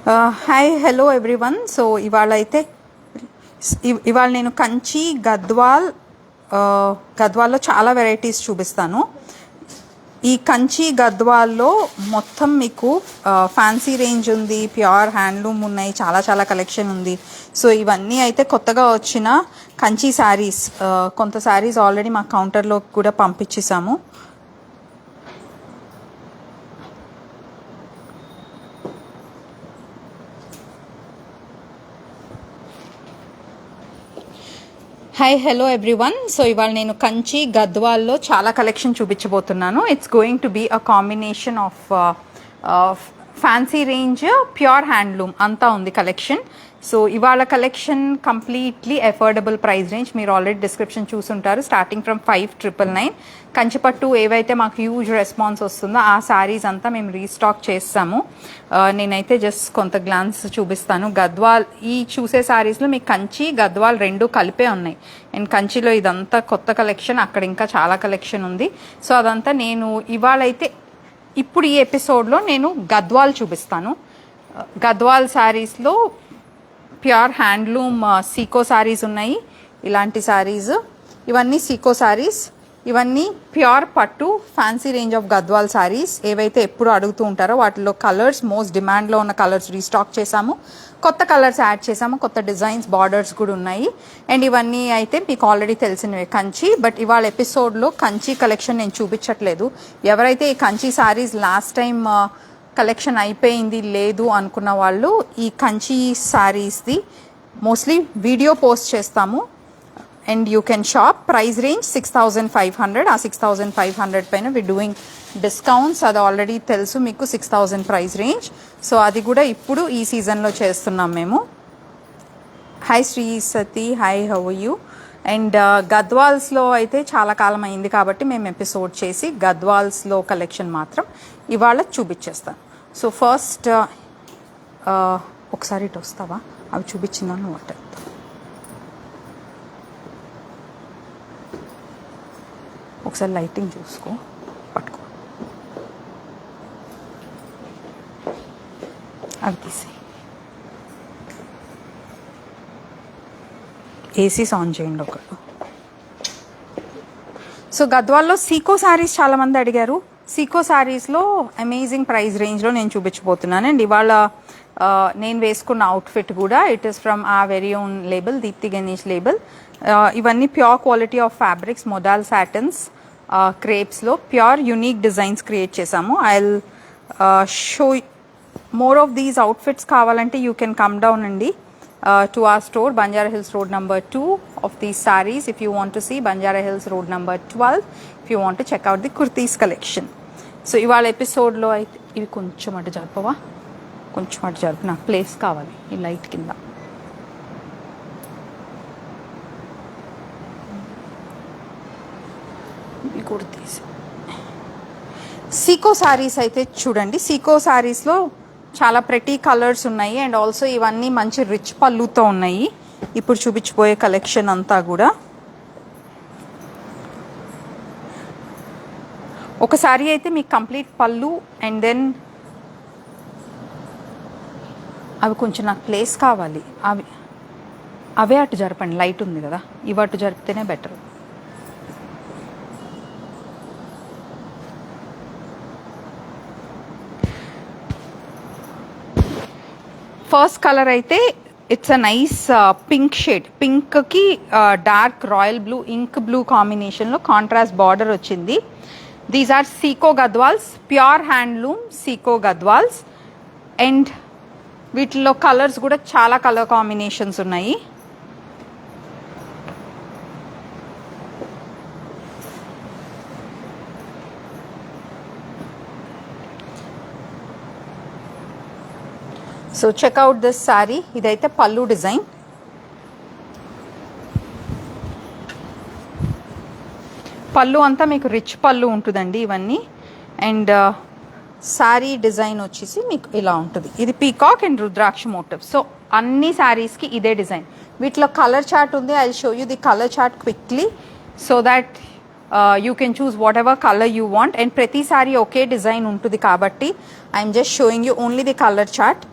Hi hello everyone. So ఇవాళ నేను కంచి గద్వాల్లో చాలా వెరైటీస్ చూపిస్తాను. ఈ కంచి గద్వాల్లో మొత్తం మీకు ఫ్యాన్సీ రేంజ్ ఉంది, ప్యూర్ హ్యాండ్లూమ్ ఉన్నాయి, చాలా చాలా కలెక్షన్ ఉంది. సో ఇవన్నీ అయితే కొత్తగా వచ్చిన కంచి శారీస్. కొంత శారీస్ ఆల్రెడీ మా కౌంటర్లో కూడా పంపించేసాము. Hi hello everyone. సో ఇవాళ నేను కంచి గద్వాల్లో చాలా కలెక్షన్ చూపించబోతున్నాను. It's going to be a combination of fancy range, pure handloom అంతా ఉంది కలెక్షన్. సో ఇవాళ collection completely affordable price range. మీరు ఆల్రెడీ డిస్క్రిప్షన్ చూసుంటారు. Starting from 5,999. కంచిపట్టు ఏవైతే మాకు హ్యూజ్ రెస్పాన్స్ వస్తుందో ఆ శారీస్ అంతా మేము రీస్టాక్ చేస్తాము. నేనైతే జస్ట్ కొంత గ్లాన్స్ చూపిస్తాను. గద్వాల్ ఈ చూసే శారీస్లో మీకు కంచి గద్వాల్ రెండు కలిపే ఉన్నాయి. అండ్ కంచిలో ఇదంతా కొత్త కలెక్షన్, అక్కడ ఇంకా చాలా కలెక్షన్ ఉంది. సో అదంతా నేను ఇవాళైతే ఇప్పుడు ఈ ఎపిసోడ్లో నేను గద్వాల్ చూపిస్తాను. గద్వాల్ శారీస్లో ప్యూర్ హ్యాండ్లూమ్ సీకో శారీస్ ఉన్నాయి. ఇలాంటి శారీస్ ఇవన్నీ సీకో శారీస్, ఇవన్నీ ప్యూర్ పట్టు fancy range of Gadwal saris. ఏవైతే ఎప్పుడు అడుగుతూ ఉంటారో వాటిలో కలర్స్, మోస్ట్ డిమాండ్లో ఉన్న కలర్స్ రీస్టాక్ చేసాము. కొత్త కలర్స్ యాడ్ చేసాము, కొత్త డిజైన్స్, బార్డర్స్ కూడా ఉన్నాయి. అండ్ ఇవన్నీ అయితే మీకు ఆల్రెడీ తెలిసినవే కంచి. బట్ ఇవాళ ఎపిసోడ్లో కంచి కలెక్షన్ నేను చూపించట్లేదు. ఎవరైతే ఈ Kanchi saris last time collection అయిపోయింది లేదు అనుకున్న వాళ్ళు ఈ కంచి శారీస్ది మోస్ట్లీ వీడియో పోస్ట్ చేస్తాము. And you can shop. Price range 6,500. ఆ 6,500 పైన వి డూయింగ్ డిస్కౌంట్స్. అది ఆల్రెడీ తెలుసు మీకు, 6,000 ప్రైస్ రేంజ్. సో అది కూడా ఇప్పుడు ఈ సీజన్లో చేస్తున్నాం మేము. Hi Sri Sathi, hi how are you. And గద్వాల్స్లో అయితే చాలా కాలం అయింది కాబట్టి మేము ఎపిసోడ్ చేసి గద్వాల్స్లో కలెక్షన్ మాత్రం ఇవాళ చూపించేస్తాను. సో ఫస్ట్ ఒకసారి ఇటు వస్తావా, అవి చూపించిందాను వాటర్. ఒకసారి లైటింగ్ చూసుకో, పట్టుకో, అవి తీసి ఏసీస్ ఆన్ చేయండి ఒకటి. సో గద్వాల్లో సీకో శారీస్ చాలామంది అడిగారు. సీకో శారీస్లో అమేజింగ్ ప్రైస్ రేంజ్లో నేను చూపించబోతున్నాను. అండ్ ఇవాళ నేను వేసుకున్న అవుట్ఫిట్ కూడా it is from a very own label, Deepti Ganesh label. ఇవన్నీ pure quality of fabrics, modal satins, క్రేప్స్లో ప్యూర్ యూనిక్ డిజైన్స్ క్రియేట్ చేసాము. I will show more of these outfits. కావాలంటే యూ కెన్ కమ్ డౌన్ అండి to our store, Banjara Hills Road number 2 of these sarees. If you want to see Banjara Hills Road number 12, if you want to check out the kurtis collection. So ఇవాళ ఎపిసోడ్లో అయితే ఇవి కొంచెం అటు జరపవా, కొంచెం అటు జరుపు, నాకు ప్లేస్ కావాలి ఈ లైట్ కింద. ఈ కుర్తీస్ సీకో శారీస్ అయితే చూడండి. సీకో శారీస్లో చాలా ప్రెటీ కలర్స్ ఉన్నాయి. అండ్ ఆల్సో ఇవన్నీ మంచి రిచ్ పళ్ళుతో ఉన్నాయి. ఇప్పుడు చూపించిపోయే కలెక్షన్ అంతా కూడా ఒక శారీ అయితే మీకు కంప్లీట్ పళ్ళు. అండ్ దెన్ అవి కొంచెం నాకు ప్లేస్ కావాలి, అవే అటు జరపండి, లైట్ ఉంది కదా, ఇవి అటు జరిపితేనే బెటర్. ఫస్ట్ కలర్ అయితే it's a nice pink shade. పింక్కి dark royal blue, ink blue కాంబినేషన్లో కాంట్రాస్ట్ బార్డర్ వచ్చింది. These are sico Gadwals, pure handloom sico Gadwals. And వీటిలో కలర్స్ కూడా చాలా కలర్ కాంబినేషన్స్ ఉన్నాయి. So check out this sari. ఇదైతే పళ్ళు డిజైన్. పళ్ళు అంతా మీకు రిచ్ పళ్ళు ఉంటుందండి ఇవన్నీ. అండ్ శారీ డిజైన్ వచ్చేసి మీకు ఇలా ఉంటుంది. ఇది peacock and rudraksha motive. So అన్ని శారీస్కి ఇదే డిజైన్. వీటిలో కలర్ చార్ట్ ఉంది. I will show you the colour chart quickly so that you can choose whatever colour you want. And ప్రతి శారీ ఒకే డిజైన్ ఉంటుంది కాబట్టి I'm just showing you only the colour chart.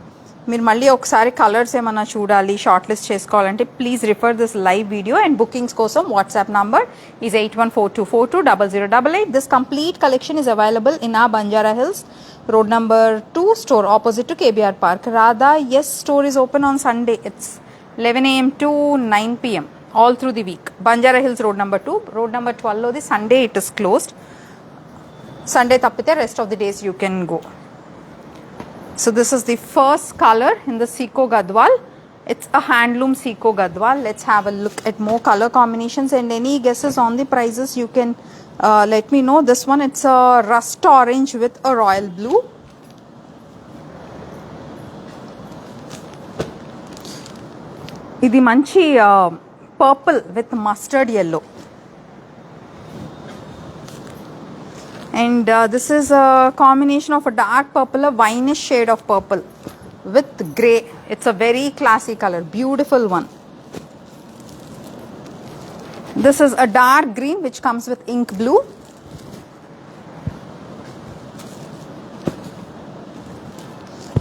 మీరు మళ్ళీ ఒకసారి colours ఏమన్నా చూడాలి, షార్ట్ లిస్ట్ చేసుకోవాలంటే please refer this live video. And bookings కోసం WhatsApp number is 8142420088. This complete collection is available in ఆ Banjara hills Road number 2 store opposite to KBR Park. Radha, yes, store is open on Sunday. It's 11 a.m. to 9 p.m. all through the week. Banjara Hills Road number 2. Road number 12 lo the Sunday it is closed. Sunday tappite rest of the days you can go. So this is the first color in the Siko Gadwal. It's a handloom Siko Gadwal. Let's have a look at more color combinations and any guesses on the prices you can let me know. This one, it's a rust orange with a royal blue. Idi manchi purple with mustard yellow. And this is a combination of a dark purple, a wineish shade of purple with grey. It's a very classy color, beautiful one. This is a dark green which comes with ink blue.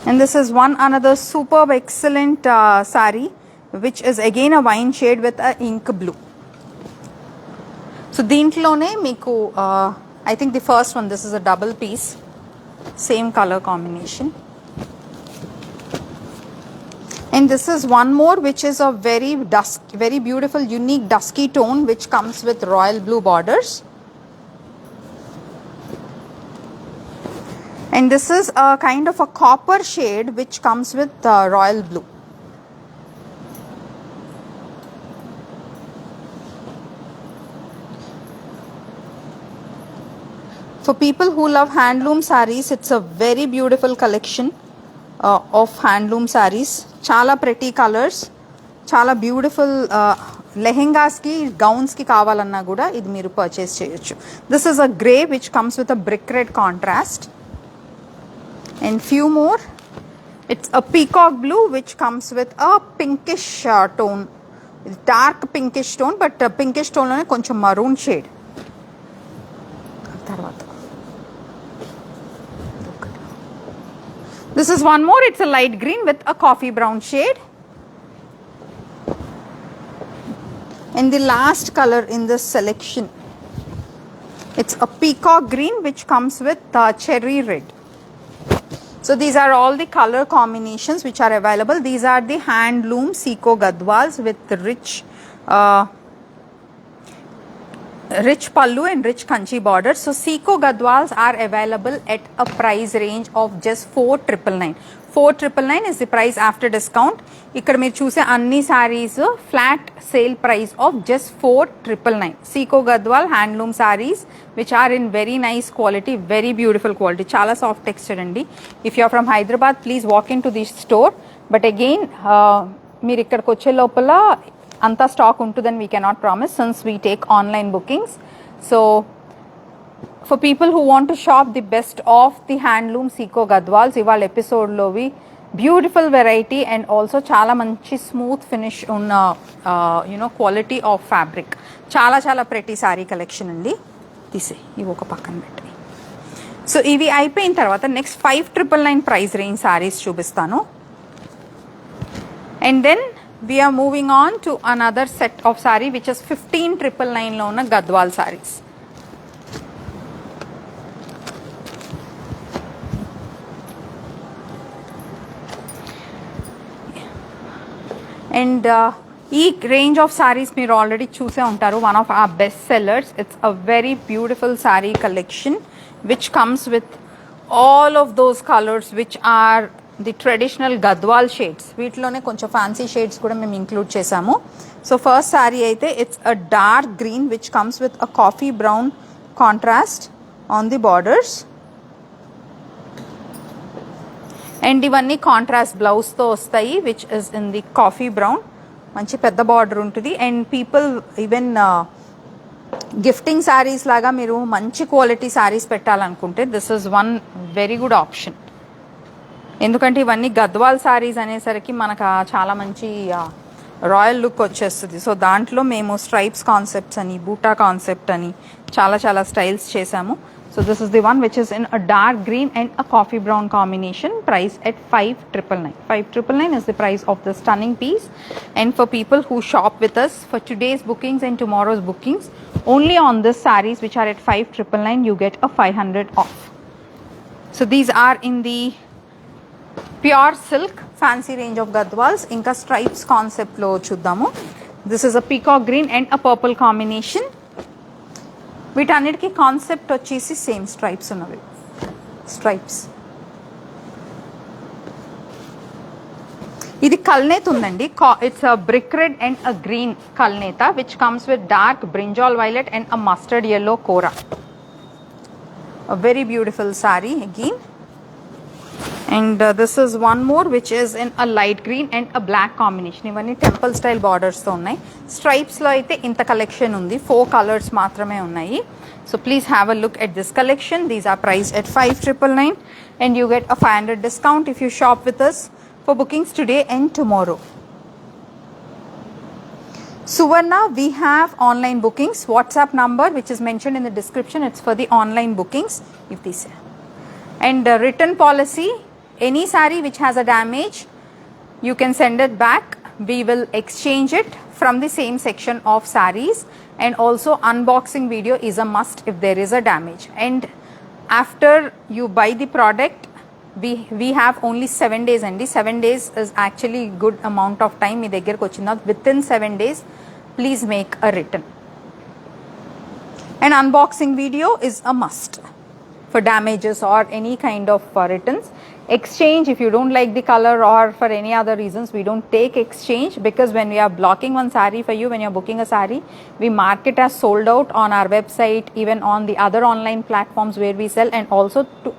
And this is one another superb excellent sari which is again a wine shade with a ink blue. So దీంట్లోనే మీకు I think the first one, this is a double piece, same color combination. And this is one more which is a very beautiful unique dusky tone which comes with royal blue borders. And this is a kind of a copper shade which comes with royal blue. For people who love handloom sarees, it's a very beautiful collection of handloom sarees. Chala pretty colors, chala beautiful lehengas ki, gowns ki kavalana kuda idi meeru purchase cheyochu. This is a grey which comes with a brick red contrast. And few more, it's a peacock blue which comes with a pinkish tone, dark pinkish tone, but pinkish tone lone koncham maroon shade. This is one more, it's a light green with a coffee brown shade. And the last color in this selection, it's a peacock green which comes with cherry red. So these are all the color combinations which are available. These are the handloom Siko Gadwals with rich pallu and rich kanchi borders. So Siko Gadwals are available at a price range of just 4,999. 4,999 is the price after discount. Ikkada meer choose anni sarees flat sale price of just 4,999. Siko Gadwal handloom sarees which are in very nice quality, very beautiful quality, chala soft texture andi. If you are from Hyderabad, please walk into this store. But again meer ikkadiki vache lopala anta stock untudani we cannot promise since we take online bookings. So for people who want to shop the best of the handloom Siko Gadwals, ival episode lovi beautiful variety and also chala manchi smooth finish unna quality of fabric, chala pretty saree collection andi. Tise ivi oka pakkana petti. So ivi ayipoyin tarvata next 5,999 price range sarees chubistanu. And then we are moving on to another set of saree which is 15,999 lo unna Gadwal sarees. And ఈ range of saris మీరు already చూసే ఉంటారు. One of our best sellers. It's a very beautiful sari collection which comes with all of those colours which are the traditional Gadwal shades. వీటిలోనే కొంచెం fancy shades కూడా మేము include చేసాము. So first sari అయితే it's a dark green which comes with a coffee brown contrast on the borders. And ఇవన్నీ contrast బ్లౌజ్తో వస్తాయి which is in the coffee brown. మంచి పెద్ద బార్డర్ ఉంటుంది. And people even gifting saris లాగా మీరు మంచి క్వాలిటీ శారీస్ పెట్టాలనుకుంటే this is one very good option. ఎందుకంటే ఇవన్నీ గద్వాల్ శారీస్ అనేసరికి మనకు చాలా మంచి రాయల్ లుక్ వచ్చేస్తుంది. సో దాంట్లో మేము స్ట్రైప్స్ కాన్సెప్ట్స్ అని, బూటా కాన్సెప్ట్ అని చాలా స్టైల్స్ చేసాము. So this is the one which is in a dark green and a coffee brown combination, priced at 5,999. 5,999 is the price of the stunning piece. And for people who shop with us for today's bookings and tomorrow's bookings, only on this sarees which are at 5,999, you get a 500 off. So these are in the pure silk fancy range of Gadwals. Inka stripes concept lo chuddamo. This is a peacock green and a purple combination. వీటన్నిటికీ concept వచ్చేసి same stripes ఉన్నవి. Stripes ఇది కల్నేత్ ఉందండి. It's a brick red and a green కల్నేత which comes with dark brinjal violet and a mustard yellow కోరా. A very beautiful saree again. And this is one more which is in a light green and a black combination. ఇవన్నీ temple style బార్డర్స్తో ఉన్నాయి. స్ట్రైప్స్లో అయితే ఇంత collection ఉంది, 4 colours మాత్రమే ఉన్నాయి. So please have a look at this collection. These are priced at 5,999 and you get a 500 discount if you shop with us for bookings today and tomorrow. Suvarna, we have online bookings. WhatsApp number which is mentioned in the description. It's for the online bookings. If these and return policy. Any saree which has a damage, you can send it back. We will exchange it from the same section of sarees. And also unboxing video is a must if there is a damage. And after you buy the product, we have only 7 days and 7 days is actually good amount of time. మీ దగ్గరకు వచ్చిన within 7 days please make a return. An unboxing video is a must for damages or any kind of returns. Exchange, if you don't like the color or for any other reasons, we don't take exchange, because when we are blocking one saree for you, when you're booking a saree, we mark it as sold out on our website, even on the other online platforms where we sell, and also to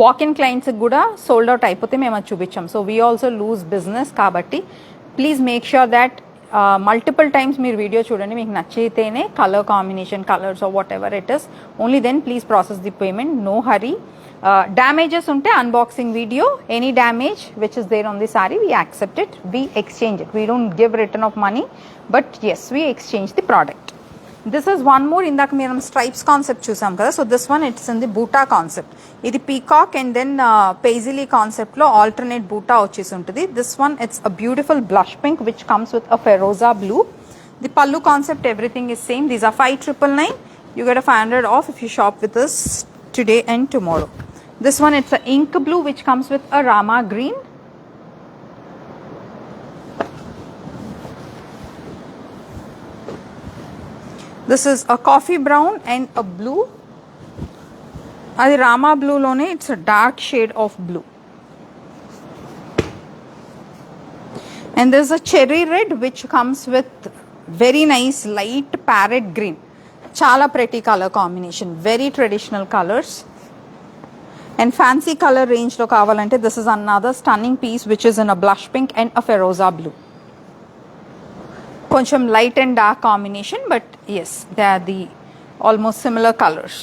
walk-in clients kuda sold out అయిపోతే మేము అది చూపించాం. So we also lose business కాబట్టి please make sure that multiple times మీరు video చూడండి, మీకు నచ్చితేనే colour combination, colours are what ever it is, only then please process the payment. No hurry. Damages ఉంటే unboxing video, any damage which is there on the sari we accept it, we exchange it. We don't give return of money, but yes we exchange the product. This is one more. ఇందాక మనం stripes concept చూసాం కదా, so this one it's in the buta concept. ఇది peacock and then paisley కాన్సెప్ట్లో alternate బూటా వచ్చేసి ఉంటుంది. This one it's a beautiful blush pink which comes with a ఫెరోజా blue. The pallu concept everything is same. These are 5,999. You get a 500 off if you shop with us today and tomorrow. This one it's a ink blue which comes with a Rama green. This is a coffee brown and a blue. Adi Rama blue lone it's a dark shade of blue. And there's a cherry red which comes with very nice light parrot green. Chala pretty color combination, very traditional colors. And fancy color range lo kavalante, this is another stunning piece which is in a blush pink and a feroza blue. Koncham light and dark combination, but yes, they are the almost similar colors.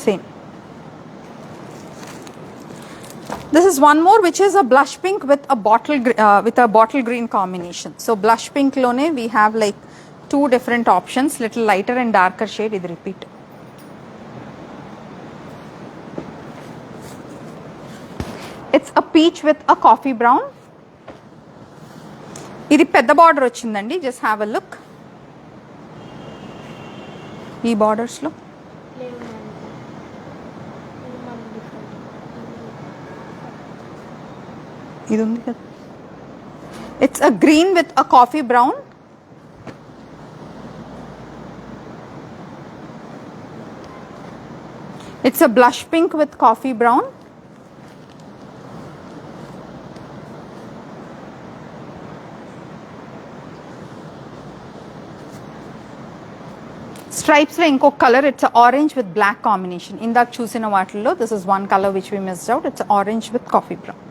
Same. This is one more which is a blush pink with a bottle green combination. So blush pink lone we have like 2 different options, little lighter and darker shade. Idi repeat. It's a peach with a coffee brown. ఇది పెద్ద border వచ్చిందండి. Just have a look. ఈ బార్డర్స్లో ఇది ఉంది కదా. It's a green with a coffee brown. It's a blush pink with coffee brown. Stripes లో ఇంకొక colour, it's orange with black combination. ఇందాక చూసిన వాటిల్లో this is one colour which we missed out. It's orange with coffee brown.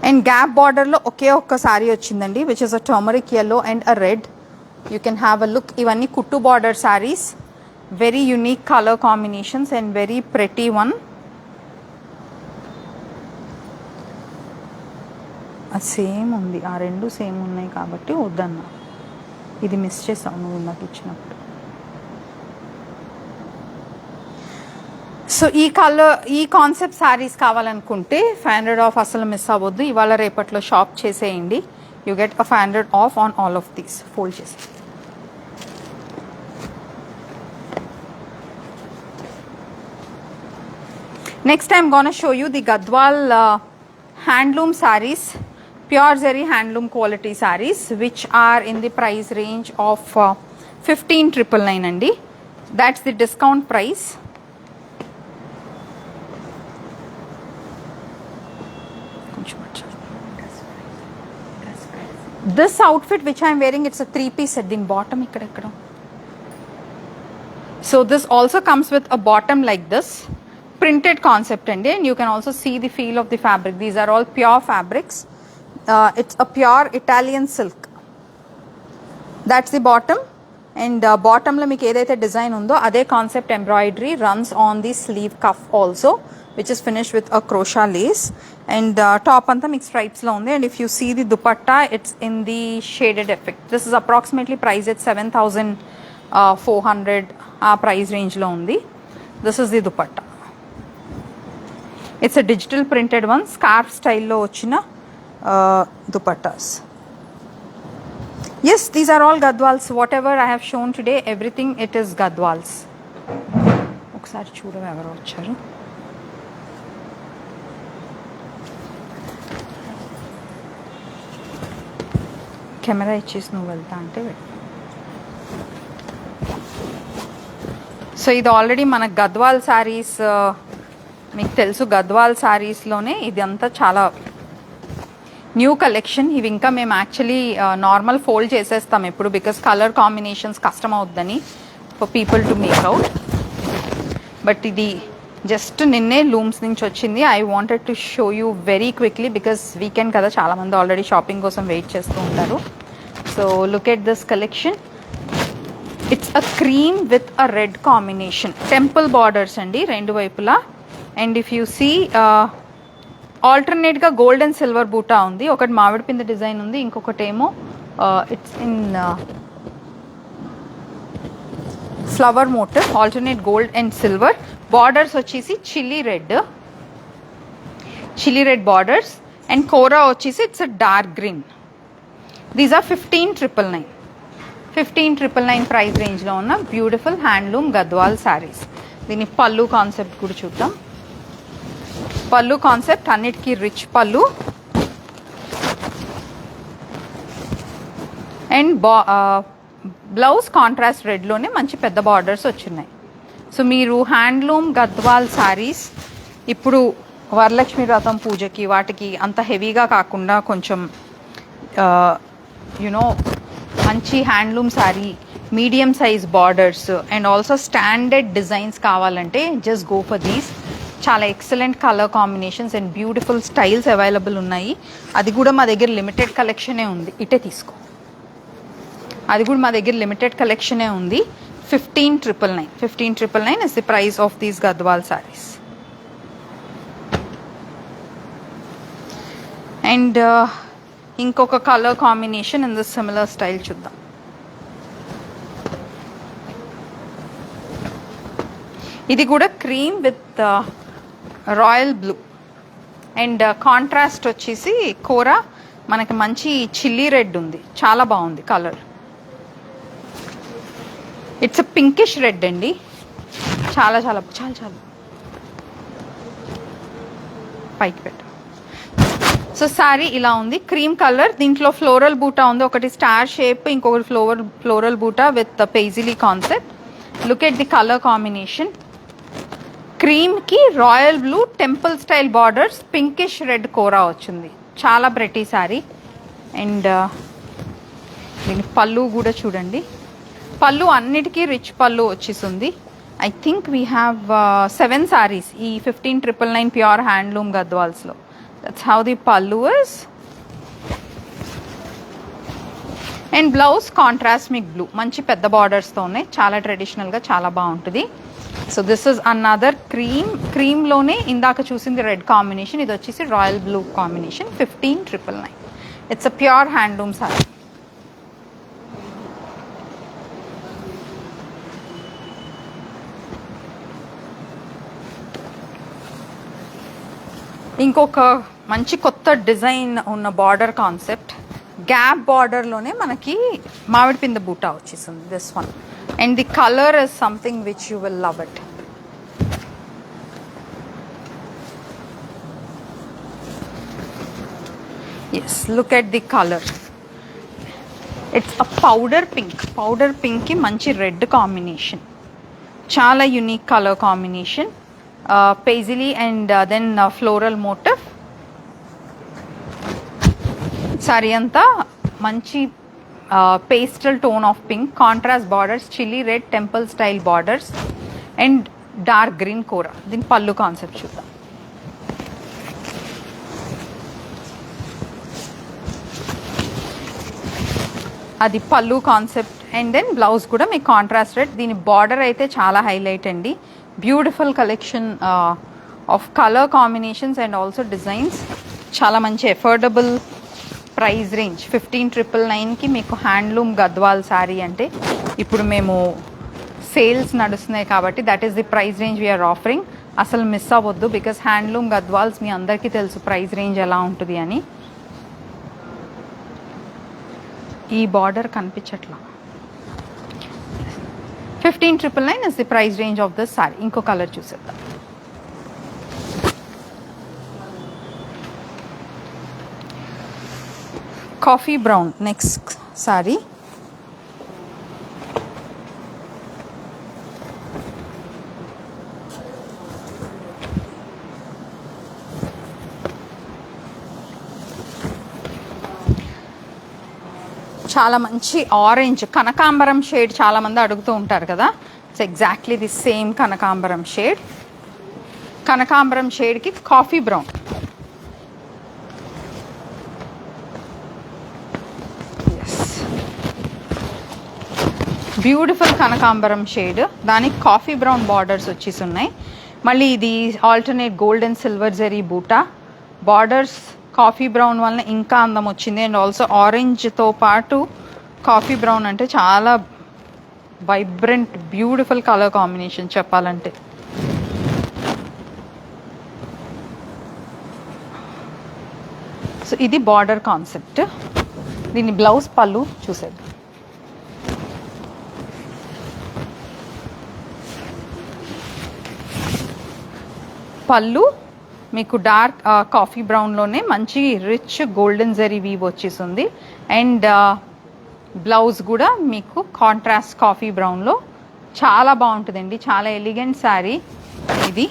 And gap border లో ఒకే ఒక్క సారీ వచ్చిందండి which is a turmeric yellow and a red. You can have a look. ఇవన్నీ కుట్టు border saris, very unique colour combinations and very pretty one. Same ఉంది, ఆ రెండు same ఉన్నాయి కాబట్టి వద్దన్నా. ఇది మిస్ చేసావు నువ్వు నాకు ఇచ్చినప్పుడు. సో ఈ కలర్ ఈ కాన్సెప్ట్ శారీస్ కావాలనుకుంటే 500 ఆఫ్ అసలు మిస్ అవ్వద్దు. ఇవాళ రేపట్లో షాప్ చేసేయండి. You get a 500 of on all of these. Fold చేసి next I'm gonna show you the Gadwal handloom sarees, pure zari handloom quality sarees, which are in the price range of 15,999 andi. That's the discount price. This outfit which I am wearing, it's a 3-piece set. Din bottom ikkada. So this also comes with a bottom like this, printed concept, and you can also see the feel of the fabric. These are all pure fabrics. It's a pure Italian silk. That's the bottom, and bottom lo meeku edaithe design undo ade concept embroidery runs on the sleeve cuff also, which is finished with a crochet lace, and top anta మీకు stripes lo undi. And if you see the dupatta, it's in the shaded effect. This is approximately priced at 7,400 price range lo undi. This is the dupatta. It's a digital printed one, scarf style lo ochina dupattas. Yes, these are all Gadwals. Whatever I have shown today, everything it is Gadwals. ఒకసారి చూడవే ఎవరు వచ్చారు. Camera ఇచ్చేసి నువ్వు వెళ్తా అంటే. So ఇది already మన గద్వాల్ శారీస్, మీకు తెలుసు గద్వాల్ శారీస్లోనే ఇది అంతా చాలా న్యూ కలెక్షన్. ఇవి ఇంకా మేము యాక్చువల్లీ నార్మల్ ఫోల్డ్ చేసేస్తాం ఎప్పుడు, బికాస్ కలర్ కాంబినేషన్స్ కష్టం అవుద్దని for people to make out. But ఇది జస్ట్ నిన్నే లూమ్స్ నుంచి వచ్చింది. I wanted to show you very quickly because weekend కదా, చాలామంది ఆల్రెడీ షాపింగ్ కోసం వెయిట్ చేస్తూ ఉంటారు. So look at this collection. It's a cream with a red combination, temple borders అండి రెండు వైపులా. అండ్ ఇఫ్ యూ సీ ఆల్టర్నేట్గా గోల్డ్ అండ్ సిల్వర్ బూటా ఉంది. ఒకటి మామిడి పిండి డిజైన్ ఉంది, ఇంకొకటేమో it's in flower motive. Alternate gold and silver. Borders వచ్చేసి chilli red borders, and kora వచ్చేసి it's a dark green. These are 15,999 price రేంజ్లో ఉన్న బ్యూటిఫుల్ హ్యాండ్లూమ్ గద్వాల్ శారీస్. దీని పళ్ళు కాన్సెప్ట్ కూడా చూద్దాం. పళ్ళు కాన్సెప్ట్ అన్నిటికీ రిచ్ పళ్ళు, అండ్ బ్లౌజ్ కాంట్రాస్ట్ రెడ్లోనే మంచి పెద్ద బార్డర్స్ వచ్చినాయి. సో మీరు హ్యాండ్లూమ్ గద్వాల్ శారీస్ ఇప్పుడు వరలక్ష్మి వ్రతం పూజకి వాటికి అంత హెవీగా కాకుండా కొంచెం యునో మంచి handloom sari, medium size borders and also standard designs కావాలంటే జస్ట్ గో ఫర్ దీస్. చాలా excellent colour combinations and beautiful styles available ఉన్నాయి. అది కూడా మా దగ్గర లిమిటెడ్ కలెక్షనే ఉంది. ఇటే తీసుకో, అది కూడా మా దగ్గర లిమిటెడ్ కలెక్షనే ఉంది. 15,999 is the price of these Gadwal sarees. And ఇంకొక colour combination in this similar style చూద్దాం. ఇది కూడా cream with royal blue and contrast వచ్చేసి కోరా మనకి మంచి చిల్లీ రెడ్ ఉంది. చాలా బాగుంది colour. It's a pinkish red అండి. చాలా చాలా చాలా చాలా పైకి పెట్టు. సో శారీ ఇలా ఉంది, క్రీమ్ కలర్. దీంట్లో ఫ్లోరల్ బూటా ఉంది, ఒకటి స్టార్ షేప్, ఇంకొకటి ఫ్లోరల్ బూటా with paisley concept. Look at the colour combination. క్రీమ్కి royal blue temple style borders, pinkish red కోరా వచ్చింది. చాలా ప్రెటీ శారీ. అండ్ దీని పళ్ళు కూడా చూడండి. పళ్ళు అన్నిటికీ రిచ్ పళ్ళు వచ్చేసింది. I think we have 7 sarees ఈ 15,999 ప్యూర్ హ్యాండ్లూమ్ గద్వాల్స్లో. That's how the pallu is. And blouse contrast మిక్ బ్లూ, మంచి పెద్ద బార్డర్స్తో ఉన్నాయి. చాలా ట్రెడిషనల్గా చాలా బాగుంటుంది. సో దిస్ ఇస్ అనదర్ క్రీమ్లోనే ఇందాక చూసింది రెడ్ కాంబినేషన్, ఇది వచ్చేసి royal blue combination. 15,999. It's a pure handloom sari. ఇంకొక మంచి కొత్త డిజైన్ ఉన్న బార్డర్ కాన్సెప్ట్, గ్యాప్ బార్డర్లోనే మనకి మామిడి పింద బూటా వచ్చేసింది this one. And the colour is something which you will love it. Yes, look at the colour. It's a powder pink. Powder పింక్కి మంచి రెడ్ కాంబినేషన్, చాలా unique colour combination. Paisley and then floral motif. Sari అంతా మంచి pastel tone of pink, contrast borders, chilli red temple style borders and dark green కోరా. దీని పళ్ళు concept చూద్దాం. అది పళ్ళు కాన్సెప్ట్. అండ్ దెన్ బ్లౌజ్ కూడా మీకు కాంట్రాస్ట్ రెడ్. దీని బార్డర్ అయితే చాలా హైలైట్ అండి. Beautiful collection of colour combinations and also designs. చాలా మంచి అఫోర్డబుల్ ప్రైస్ రేంజ్. 15,999కి మీకు హ్యాండ్లూమ్ గద్వాల్ శారీ అంటే ఇప్పుడు మేము సేల్స్ నడుస్తున్నాయి కాబట్టి that is the price range we are offering. అసలు మిస్ అవ్వద్దు, బికాస్ హ్యాండ్లూమ్ గద్వాల్స్ మీ అందరికీ తెలుసు ప్రైస్ రేంజ్ ఎలా ఉంటుంది అని. ఈ బార్డర్ కనిపించట్లా. 15,999 is the price range of this sari. ఇంకో కలర్ చూసేద్దాం. Coffee brown next sari. చాలా మంచి ఆరెంజ్ కనకాంబరం షేడ్ చాలా మంది అడుగుతూ ఉంటారు కదా. ఇట్స్ ఎగ్జాక్ట్లీ ది సేమ్ కనకాంబరం షేడ్. కనకాంబరం షేడ్కి కాఫీ బ్రౌన్. బ్యూటిఫుల్ కనకాంబరం షేడ్, దానికి కాఫీ బ్రౌన్ బార్డర్స్ వచ్చేసి ఉన్నాయి. మళ్ళీ ఇది alternate gold and silver zari బూటా బార్డర్స్. కాఫీ బ్రౌన్ వలన ఇంకా అందం వచ్చింది. అండ్ ఆల్సో ఆరెంజ్తో పాటు కాఫీ బ్రౌన్ అంటే చాలా వైబ్రెంట్ బ్యూటిఫుల్ కలర్ కాంబినేషన్ చెప్పాలంటే. సో ఇది బార్డర్ కాన్సెప్ట్. దీని బ్లౌజ్ పళ్ళు చూసేద్దాం. పళ్ళు మీకు డార్క్ కాఫీ బ్రౌన్లోనే మంచి రిచ్ గోల్డెన్ జరీ వీవ్ వచ్చేసింది. అండ్ బ్లౌజ్ కూడా మీకు కాంట్రాస్ట్ కాఫీ బ్రౌన్లో చాలా బాగుంటుందండి. చాలా ఎలిగెంట్ శారీ ఇది.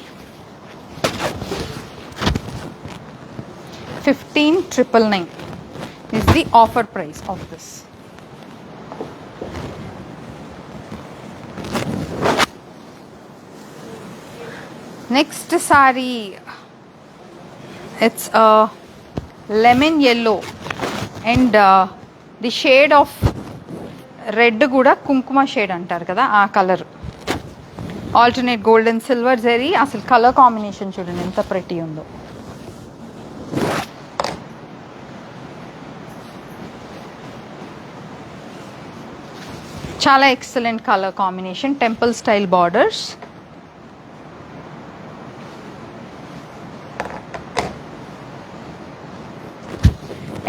15,999 is the offer price of this. Next saree, it's a lemon yellow and the shade of red kuda kunkuma shade antaru kada aa color. Alternate gold and silver zari. Asalu color combination chudandi enta pretty undo. చాలా excellent colour combination. Temple style borders.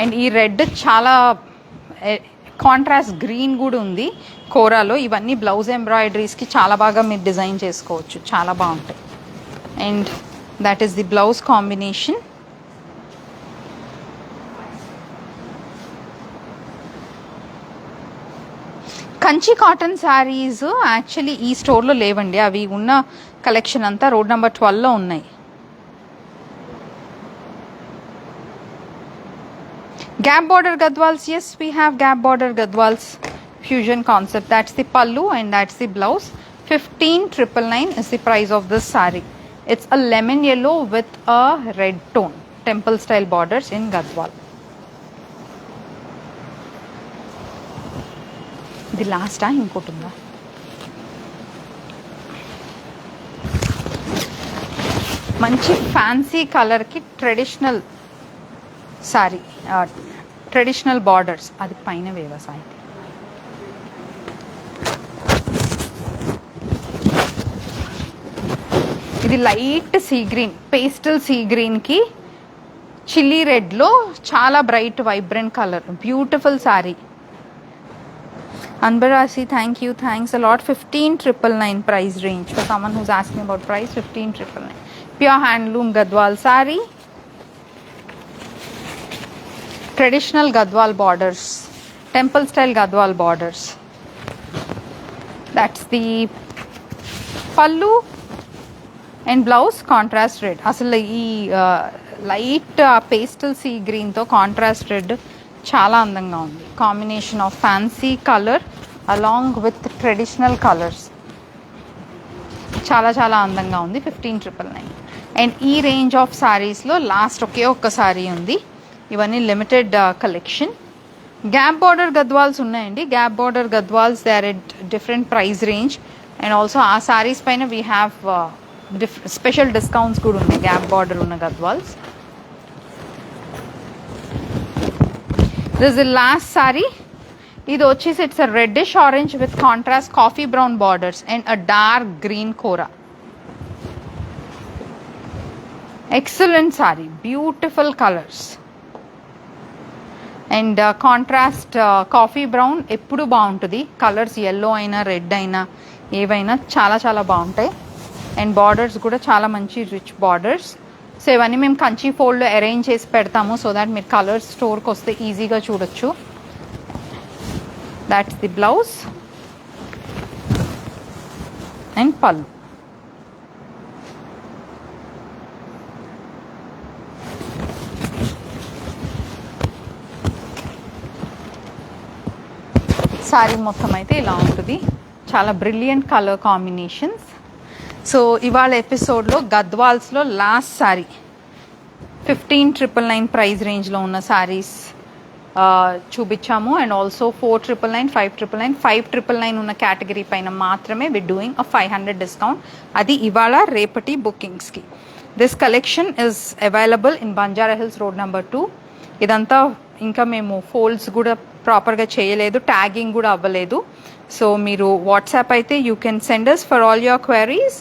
And ఈ red చాలా contrast green కూడా ఉంది కోరాలో. ఇవన్నీ blouse ఎంబ్రాయిడరీస్కి చాలా బాగా మీరు design చేసుకోవచ్చు, చాలా బాగుంటాయి. And that is the blouse combination. Kanchi cotton saris actually ఈ స్టోర్లో లేవండి. అవి ఉన్న కలెక్షన్ అంతా రోడ్ నెంబర్ 12లో ఉన్నాయి. Gap border Gadwals, yes we have gap border Gadwals fusion concept. That's the pallu and that's the blouse. 15,999 is the price of this saree. It's a lemon yellow with a red tone. Temple style borders in Gadwal. ఇది లాస్టా ఇంకోటి ఉందా? మంచి fancy కలర్కి traditional sorry, traditional borders. అది పైన వ్యవసాయం. ఇది light sea green, pastel sea గ్రీన్కి చిల్లీ రెడ్లో చాలా bright vibrant colour, beautiful sari. Anbarasi, thank you, thanks a lot. 15,999 price range for someone who's asking about price. 15,999. Pure handloom Gadwal saree. Traditional Gadwal borders, temple style Gadwal borders. That's the pallu and blouse contrast red. అసలు ఈ light pastel sea గ్రీన్తో contrast red చాలా అందంగా ఉంది. Combination of fancy colour along with traditional colours చాలా చాలా అందంగా ఉంది. 15,999. అండ్ ఈ రేంజ్ ఆఫ్ శారీస్లో లాస్ట్ ఒకే ఒక్క శారీ ఉంది. ఇవన్నీ limited collection. Gap border Gadwals ఉన్నాయండి. Gap border Gadwals they are at different price range. And also ఆ శారీస్ పైన వీ హ్యావ్ స్పెషల్ డిస్కౌంట్స్ కూడా ఉన్నాయి గ్యాప్ బార్డర్ ఉన్న Gadwals. This is last sari. ఇది వచ్చేసి it's a reddish orange with contrast coffee brown borders and a dark green kora. Excellent sari, beautiful colours and contrast coffee brown ఎప్పుడు బాగుంటుంది. Colours yellow అయినా red అయినా ఏవైనా చాలా చాలా బాగుంటాయి. అండ్ బార్డర్స్ కూడా చాలా మంచి రిచ్ బార్డర్స్. సో ఇవన్నీ మేము కంచి ఫోల్డ్లో అరేంజ్ చేసి పెడతాము సో దాట్ మీరు కలర్స్ స్టోర్కి వస్తే ఈజీగా చూడొచ్చు. దాట్స్ ది బ్లౌజ్ అండ్ పళ్ళు. సారీ మొత్తం అయితే ఇలా ఉంటుంది. చాలా బ్రిలియంట్ కలర్ కాంబినేషన్స్. సో ఇవాళ ఎపిసోడ్లో గద్వాల్స్లో లాస్ట్ శారీ 15,999 ప్రైస్ రేంజ్లో ఉన్న శారీస్ చూపించాము. అండ్ ఆల్సో 4,999, 5,999, 5,999 ఉన్న కేటగిరీ పైన మాత్రమే వి డూయింగ్ అ 500 డిస్కౌంట్. అది ఇవాళ రేపటి బుకింగ్స్కి. This collection is available in Banjara Hills road number 2. ఇదంతా ఇంకా మేము ఫోల్డ్స్ కూడా ప్రాపర్గా చేయలేదు, ట్యాగింగ్ కూడా అవ్వలేదు. సో మీరు వాట్సాప్ అయితే you can send us for all your queries.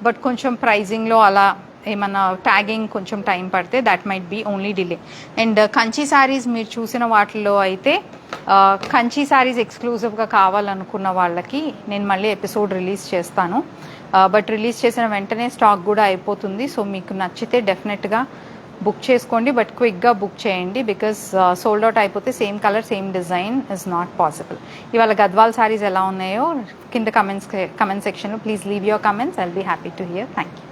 But కొంచెం ప్రైజింగ్లో అలా ఏమన్నా ట్యాగింగ్ కొంచెం టైం పడితే that might be only delay. And Kanchi saris మీరు చూసిన వాటిల్లో అయితే కంచి శారీస్ ఎక్స్క్లూజివ్గా కావాలనుకున్న వాళ్ళకి నేను మళ్ళీ ఎపిసోడ్ రిలీజ్ చేస్తాను. బట్ రిలీజ్ చేసిన వెంటనే స్టాక్ కూడా అయిపోతుంది. సో మీకు నచ్చితే డెఫినెట్గా బుక్ చేసుకోండి, బట్ క్విక్గా బుక్ చేయండి బికాస్ సోల్డ్ అవుట్ అయిపోతే same colour same design is not possible. ఇవాళ గద్వాల్ శారీస్ ఎలా ఉన్నాయో కింద కమెంట్ సెక్షన్లో please leave your comments. I will be happy to hear. Thank you.